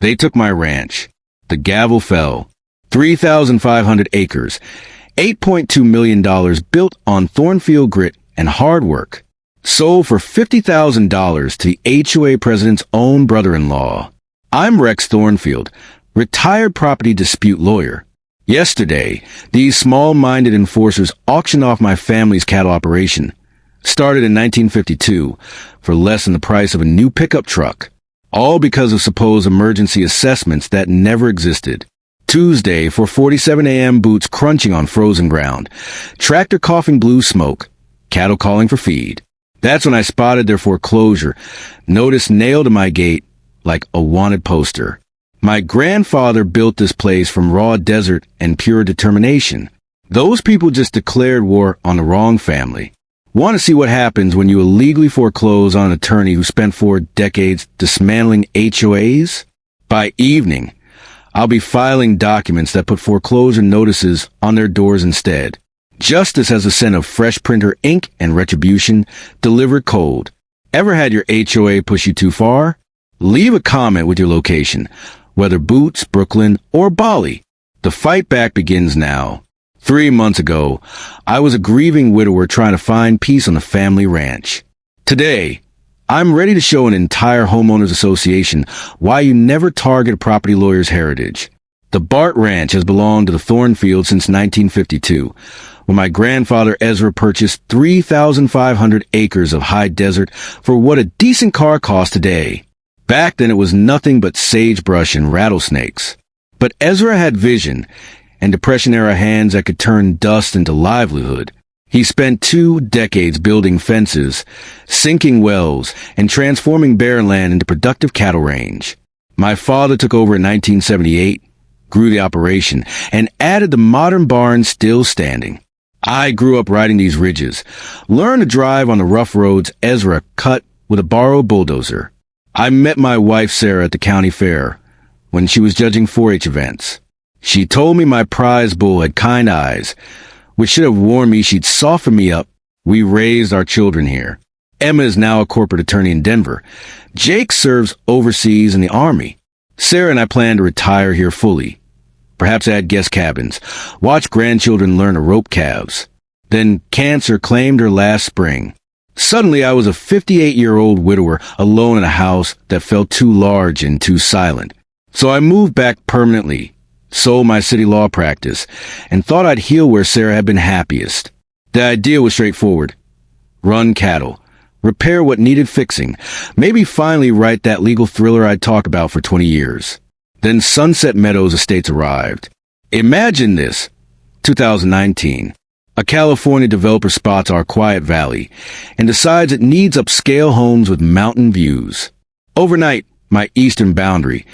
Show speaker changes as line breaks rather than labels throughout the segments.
They took my ranch. The gavel fell. 3,500 acres. $8.2 million built on Thornfield grit and hard work. Sold for $50,000 to the HOA president's own brother-in-law. I'm Rex Thornfield, retired property dispute lawyer. Yesterday, these small-minded enforcers auctioned off my family's cattle operation. Started in 1952 for less than the price of a new pickup truck. All because of supposed emergency assessments that never existed. Tuesday, 4:47 a.m. boots crunching on frozen ground. Tractor coughing blue smoke. Cattle calling for feed. That's when I spotted their foreclosure. Notice nailed to my gate like a wanted poster. My grandfather built this place from raw desert and pure determination. Those people just declared war on the wrong family. Want to see what happens when you illegally foreclose on an attorney who spent 4 decades dismantling HOAs? By evening, I'll be filing documents that put foreclosure notices on their doors instead. Justice has a scent of fresh printer ink and retribution delivered cold. Ever had your HOA push you too far? Leave a comment with your location, whether Boots, Brooklyn, or Bali. The fight back begins now. 3 months ago, I was a grieving widower trying to find peace on the family ranch. Today, I'm ready to show an entire homeowners association why you never target a property lawyer's heritage. The Bart Ranch has belonged to the Thornfield since 1952, when my grandfather Ezra purchased 3,500 acres of high desert for what a decent car costs today. Back then it was nothing but sagebrush and rattlesnakes. But Ezra had vision and Depression-era hands that could turn dust into livelihood. He spent 2 decades building fences, sinking wells, and transforming barren land into productive cattle range. My father took over in 1978, grew the operation, and added the modern barn still standing. I grew up riding these ridges, learned to drive on the rough roads Ezra cut with a borrowed bulldozer. I met my wife Sarah at the county fair when she was judging 4-H events. She told me my prize bull had kind eyes, which should have warned me she'd soften me up. We raised our children here. Emma is now a corporate attorney in Denver. Jake serves overseas in the Army. Sarah and I plan to retire here fully. Perhaps add guest cabins, watch grandchildren learn to rope calves. Then cancer claimed her last spring. Suddenly, I was a 58-year-old widower alone in a house that felt too large and too silent. So I moved back permanently, sold my city law practice, and thought I'd heal where Sarah had been happiest. The idea was straightforward. Run cattle, repair what needed fixing, maybe finally write that legal thriller I'd talked about for 20 years. Then Sunset Meadows Estates arrived. Imagine this, 2019. A California developer spots our quiet valley and decides it needs upscale homes with mountain views. Overnight, my eastern boundary,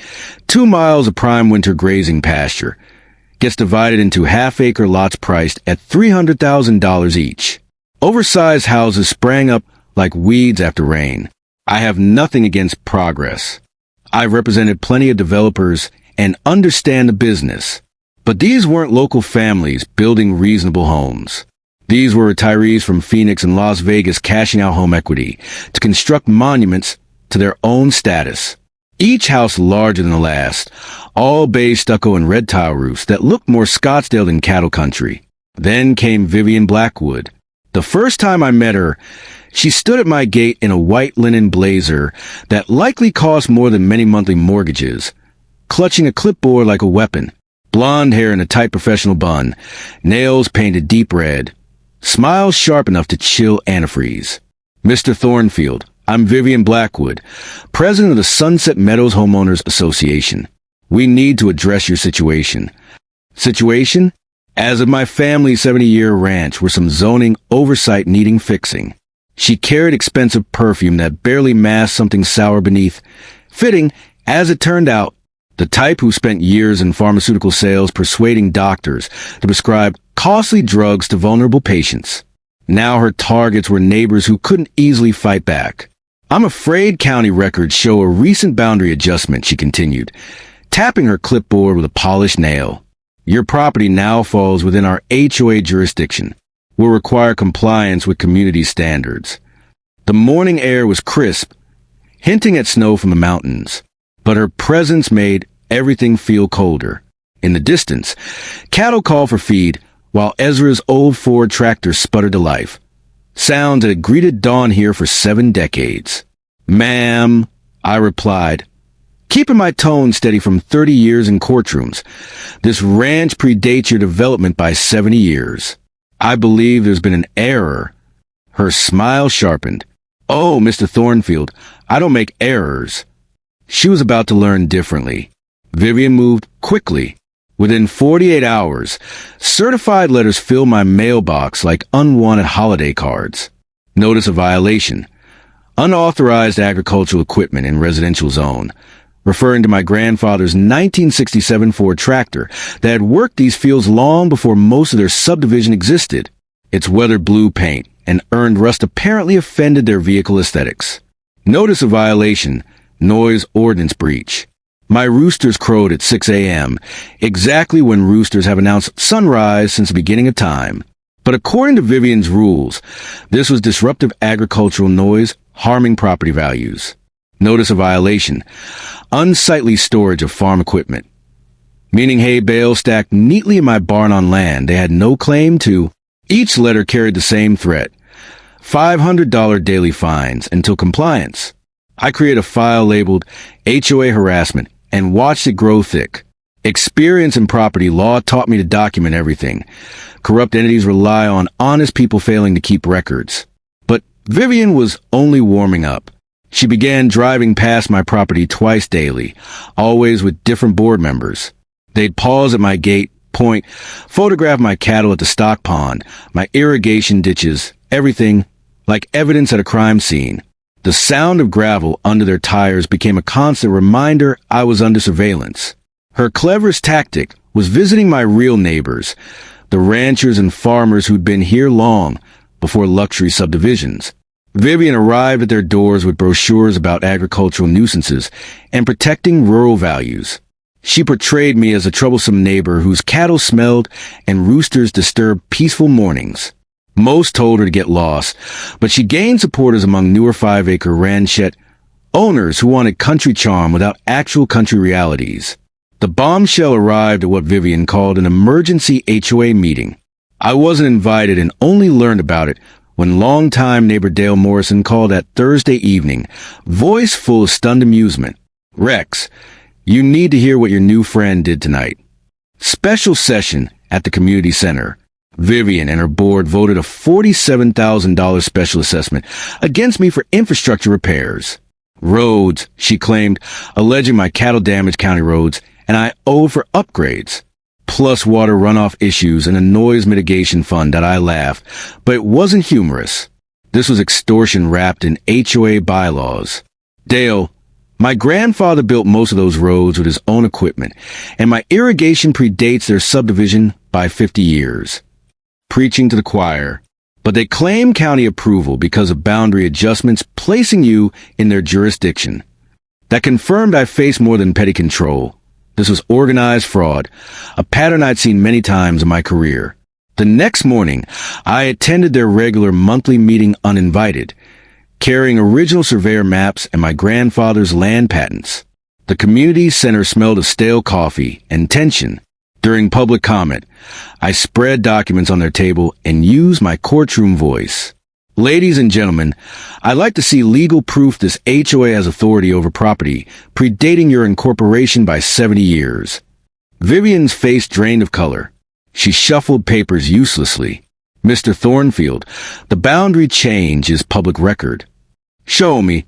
2 miles of prime winter grazing pasture, gets divided into half-acre lots priced at $300,000 each. Oversized houses sprang up like weeds after rain. I have nothing against progress. I've represented plenty of developers and understand the business. But these weren't local families building reasonable homes. These were retirees from Phoenix and Las Vegas cashing out home equity to construct monuments to their own status. Each house larger than the last, all beige stucco and red tile roofs that looked more Scottsdale than cattle country. Then came Vivian Blackwood. The first time I met her, she stood at my gate in a white linen blazer that likely cost more than many monthly mortgages, clutching a clipboard like a weapon. Blonde hair in a tight professional bun, nails painted deep red, smiles sharp enough to chill antifreeze. Mr. Thornfield, I'm Vivian Blackwood, president of the Sunset Meadows Homeowners Association. We need to address your situation. Situation? As of my family's 70-year ranch with some zoning oversight needing fixing. She carried expensive perfume that barely masked something sour beneath. Fitting, as it turned out, the type who spent years in pharmaceutical sales persuading doctors to prescribe costly drugs to vulnerable patients. Now her targets were neighbors who couldn't easily fight back. I'm afraid county records show a recent boundary adjustment, she continued, tapping her clipboard with a polished nail. Your property now falls within our HOA jurisdiction. Will require compliance with community standards. The morning air was crisp, hinting at snow from the mountains. but her presence made everything feel colder. In the distance, cattle called for feed, while Ezra's old Ford tractor sputtered to life. Sounds that had greeted dawn here for 7 decades. "Ma'am," I replied, keeping my tone steady from 30 years in courtrooms. "This ranch predates your development by 70 years. I believe there's been an error." Her smile sharpened. "Oh, Mr. Thornfield, I don't make errors." She was about to learn differently. Vivian moved quickly. Within 48 hours, certified letters filled my mailbox like unwanted holiday cards. Notice of violation. Unauthorized agricultural equipment in residential zone, referring to my grandfather's 1967 Ford tractor that had worked these fields long before most of their subdivision existed. Its weathered blue paint and earned rust apparently offended their vehicle aesthetics. Notice of violation. Noise ordinance breach. My roosters crowed at 6 a.m., exactly when roosters have announced sunrise since the beginning of time. But according to Vivian's rules, this was disruptive agricultural noise harming property values. Notice of violation. Unsightly storage of farm equipment, meaning hay bales stacked neatly in my barn on land they had no claim to. Each letter carried the same threat: $500 daily fines until compliance. I created a file labeled HOA harassment and watched it grow thick. Experience in property law taught me to document everything. Corrupt entities rely on honest people failing to keep records. But Vivian was only warming up. She began driving past my property twice daily, always with different board members. They'd pause at my gate, point, photograph my cattle at the stock pond, my irrigation ditches, everything, like evidence at a crime scene. The sound of gravel under their tires became a constant reminder I was under surveillance. Her cleverest tactic was visiting my real neighbors, the ranchers and farmers who'd been here long before luxury subdivisions. Vivian arrived at their doors with brochures about agricultural nuisances and protecting rural values. She portrayed me as a troublesome neighbor whose cattle smelled and roosters disturbed peaceful mornings. Most told her to get lost, but she gained supporters among newer 5-acre ranchette owners who wanted country charm without actual country realities. The bombshell arrived at what Vivian called an emergency HOA meeting. I wasn't invited and only learned about it when longtime neighbor Dale Morrison called that Thursday evening, voice full of stunned amusement. "Rex, you need to hear what your new friend did tonight." Special session at the community center. Vivian and her board voted a $47,000 special assessment against me for infrastructure repairs. Roads, she claimed, alleging my cattle damaged county roads, and I owed for upgrades. Plus water runoff issues and a noise mitigation fund that I laughed, but it wasn't humorous. This was extortion wrapped in HOA bylaws. "Dale, my grandfather built most of those roads with his own equipment, and my irrigation predates their subdivision by 50 years. Preaching to the choir. But they claim county approval because of boundary adjustments placing you in their jurisdiction. That confirmed I faced more than petty control. This was organized fraud, a pattern I'd seen many times in my career. The next morning, I attended their regular monthly meeting uninvited, carrying original surveyor maps and my grandfather's land patents. The community center smelled of stale coffee and tension. During public comment, I spread documents on their table and used my courtroom voice. "Ladies and gentlemen, I'd like to see legal proof this HOA has authority over property predating your incorporation by 70 years. Vivian's face drained of color. She shuffled papers uselessly. "Mr. Thornfield, the boundary change is public record." "Show me,"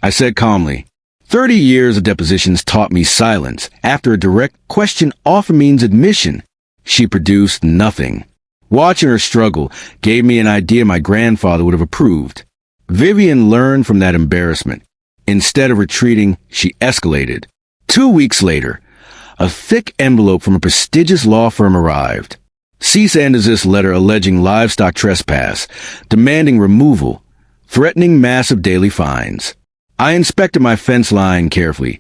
I said calmly. 30 years of depositions taught me silence. After a direct question often means admission. She produced nothing. Watching her struggle gave me an idea my grandfather would have approved. Vivian learned from that embarrassment. Instead of retreating, she escalated. 2 weeks later, a thick envelope from a prestigious law firm arrived. Cease and desist letter alleging livestock trespass, demanding removal, threatening massive daily fines. I inspected my fence line carefully.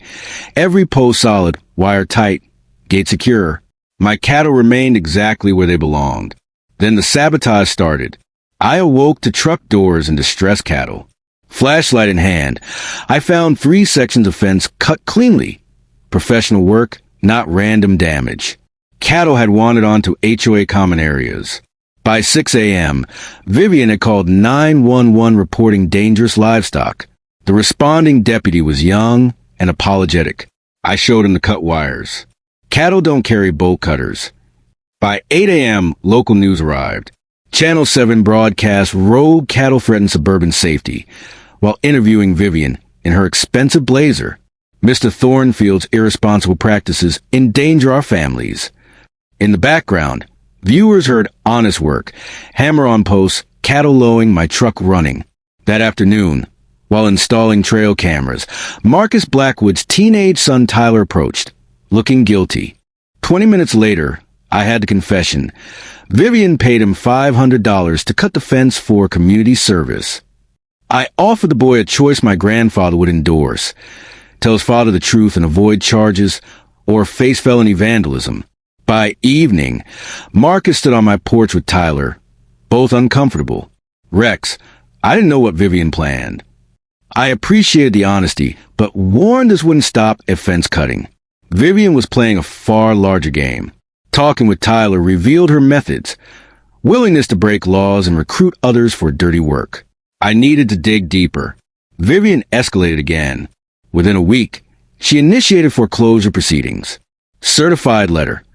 Every post solid, wire tight, gate secure. My cattle remained exactly where they belonged. Then the sabotage started. I awoke to truck doors and distressed cattle. Flashlight in hand, I found 3 sections of fence cut cleanly. Professional work, not random damage. Cattle had wandered onto HOA common areas. By 6 a.m., Vivian had called 911 reporting dangerous livestock. The responding deputy was young and apologetic. I showed him the cut wires. Cattle don't carry bolt cutters. By 8 a.m., local news arrived. Channel 7 broadcast rogue cattle threaten suburban safety while interviewing Vivian in her expensive blazer. Mr. Thornfield's irresponsible practices endanger our families. In the background, viewers heard honest work, hammer on posts, cattle lowing, my truck running. That afternoon, while installing trail cameras, Marcus Blackwood's teenage son Tyler approached, looking guilty. 20 minutes later, I had the confession. Vivian paid him $500 to cut the fence for community service. I offered the boy a choice my grandfather would endorse. Tell his father the truth and avoid charges, or face felony vandalism. By evening, Marcus stood on my porch with Tyler, both uncomfortable. Rex, I didn't know what Vivian planned. I appreciated the honesty, but warned this wouldn't stop at fence cutting. Vivian was playing a far larger game. Talking with Tyler revealed her methods, willingness to break laws and recruit others for dirty work. I needed to dig deeper. Vivian escalated again. Within a week, she initiated foreclosure proceedings. Certified letter.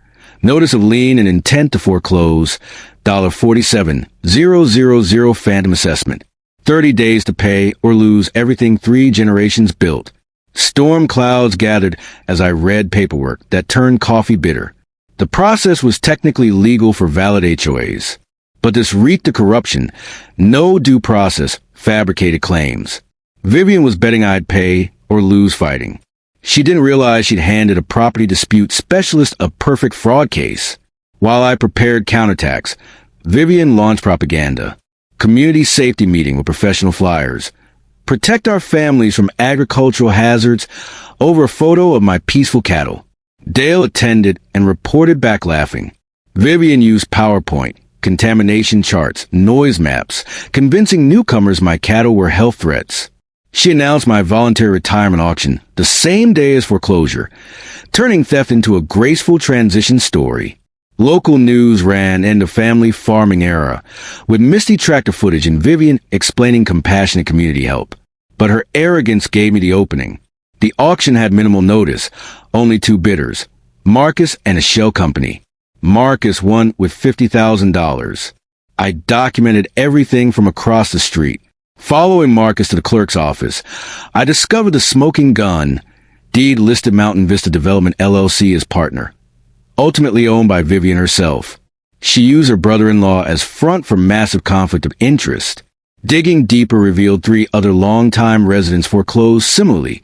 Notice of lien and intent to foreclose. $47,000 phantom assessment. 30 days to pay or lose everything 3 generations built. Storm clouds gathered as I read paperwork that turned coffee bitter. The process was technically legal for valid HOAs, but this reeked of corruption, no due process, fabricated claims. Vivian was betting I'd pay or lose fighting. She didn't realize she'd handed a property dispute specialist a perfect fraud case. While I prepared counterattacks, Vivian launched propaganda. Community safety meeting with professional flyers. Protect our families from agricultural hazards over a photo of my peaceful cattle. Dale attended and reported back laughing. Vivian used PowerPoint, contamination charts, noise maps, convincing newcomers my cattle were health threats. She announced my voluntary retirement auction the same day as foreclosure, turning theft into a graceful transition story. Local news ran end of family farming era, with misty tractor footage and Vivian explaining compassionate community help. But her arrogance gave me the opening. The auction had minimal notice, only 2 bidders, Marcus and a shell company. Marcus won with $50,000. I documented everything from across the street. Following Marcus to the clerk's office, I discovered the smoking gun, deed listed Mountain Vista Development LLC as partner, ultimately owned by Vivian herself. She used her brother-in-law as front for massive conflict of interest. Digging deeper revealed 3 other longtime residents foreclosed similarly.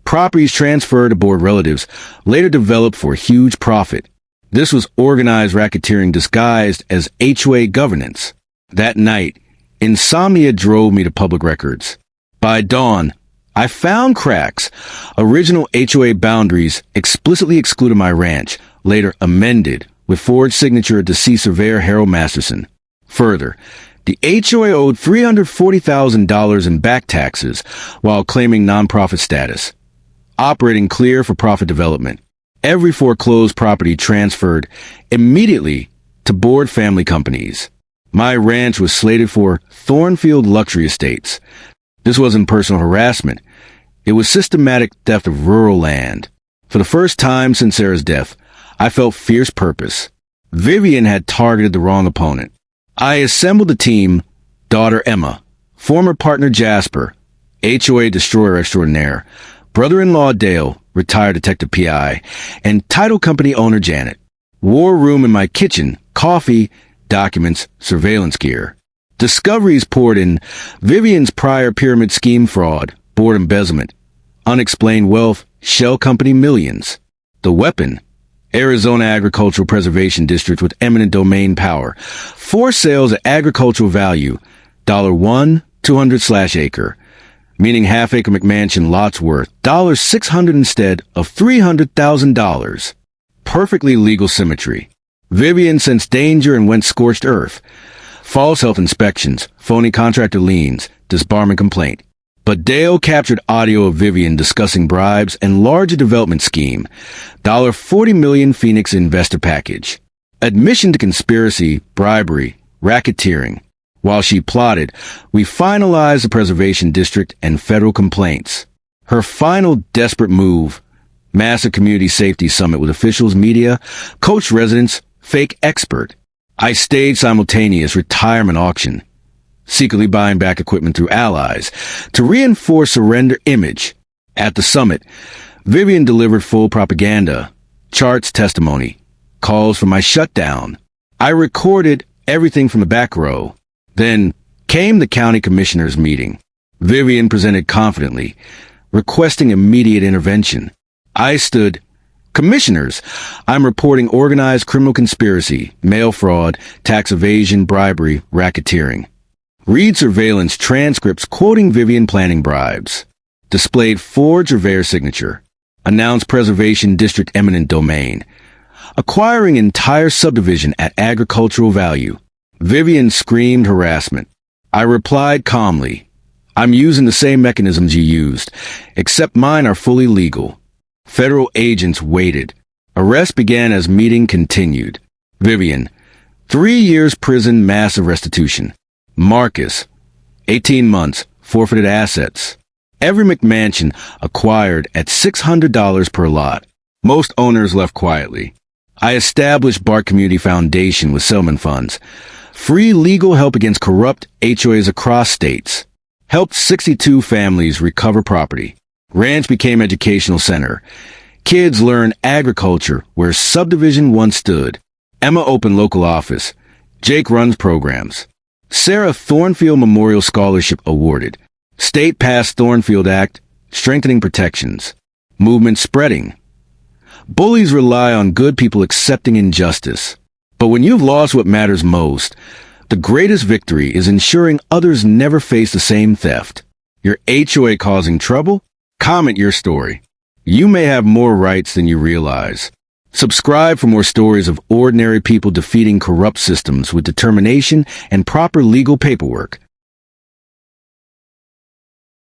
Properties transferred aboard relatives, later developed for huge profit. This was organized racketeering disguised as HOA governance. That night, insomnia drove me to public records. By dawn, I found cracks. Original HOA boundaries explicitly excluded my ranch, later amended with forged signature of deceased surveyor Harold Masterson. Further, the HOA owed $340,000 in back taxes while claiming nonprofit status. Operating clear for profit development. Every foreclosed property transferred immediately to board family companies. My ranch was slated for Thornfield Luxury Estates. This wasn't personal harassment. It was systematic theft of rural land. For the first time since Sarah's death, I felt fierce purpose. Vivian had targeted the wrong opponent. I assembled a team, daughter Emma, former partner Jasper, HOA destroyer extraordinaire, brother-in-law Dale, retired detective PI, and title company owner Janet. War room in my kitchen, coffee, documents, surveillance gear. Discoveries poured in: Vivian's prior pyramid scheme fraud, board embezzlement, unexplained wealth, shell company millions. The weapon: Arizona Agricultural Preservation District with eminent domain power. 4 sales at agricultural value, $1, 200/acre. Meaning half-acre McMansion lots worth $600 instead of $300,000. Perfectly legal symmetry. Vivian sensed danger and went scorched earth. False health inspections, phony contractor liens, disbarment complaint. But Dale captured audio of Vivian discussing bribes and larger development scheme. $40 million Phoenix investor package. Admission to conspiracy, bribery, racketeering. While she plotted, we finalized the preservation district and federal complaints. Her final desperate move, massive community safety summit with officials, media, coach residents, fake expert. I staged simultaneous retirement auction, secretly buying back equipment through allies to reinforce surrender image. At the summit, Vivian delivered full propaganda, charts, testimony, calls for my shutdown. I recorded everything from the back row. Then came the county commissioners' meeting. Vivian presented confidently, requesting immediate intervention. I stood, "Commissioners, I'm reporting organized criminal conspiracy, mail fraud, tax evasion, bribery, racketeering." Read surveillance transcripts quoting Vivian planning bribes. Displayed forged Revere signature. Announced preservation district eminent domain. Acquiring entire subdivision at agricultural value. Vivian screamed harassment. I replied calmly, "I'm using the same mechanisms you used, except mine are fully legal." Federal agents waited. Arrest began as meeting continued. Vivian, 3 years prison, massive restitution. Marcus, 18 months, forfeited assets. Every McMansion acquired at $600 per lot. Most owners left quietly. I established Bart Community Foundation with settlement funds. Free legal help against corrupt HOAs across states. Helped 62 families recover property. Ranch became educational center. Kids learn agriculture where subdivision once stood. Emma opened local office. Jake runs programs. Sarah Thornfield Memorial Scholarship awarded. State passed Thornfield Act, strengthening protections. Movement spreading. Bullies rely on good people accepting injustice. But when you've lost what matters most, the greatest victory is ensuring others never face the same theft. Your HOA causing trouble? Comment your story. You may have more rights than you realize. Subscribe for more stories of ordinary people defeating corrupt systems with determination and proper legal paperwork.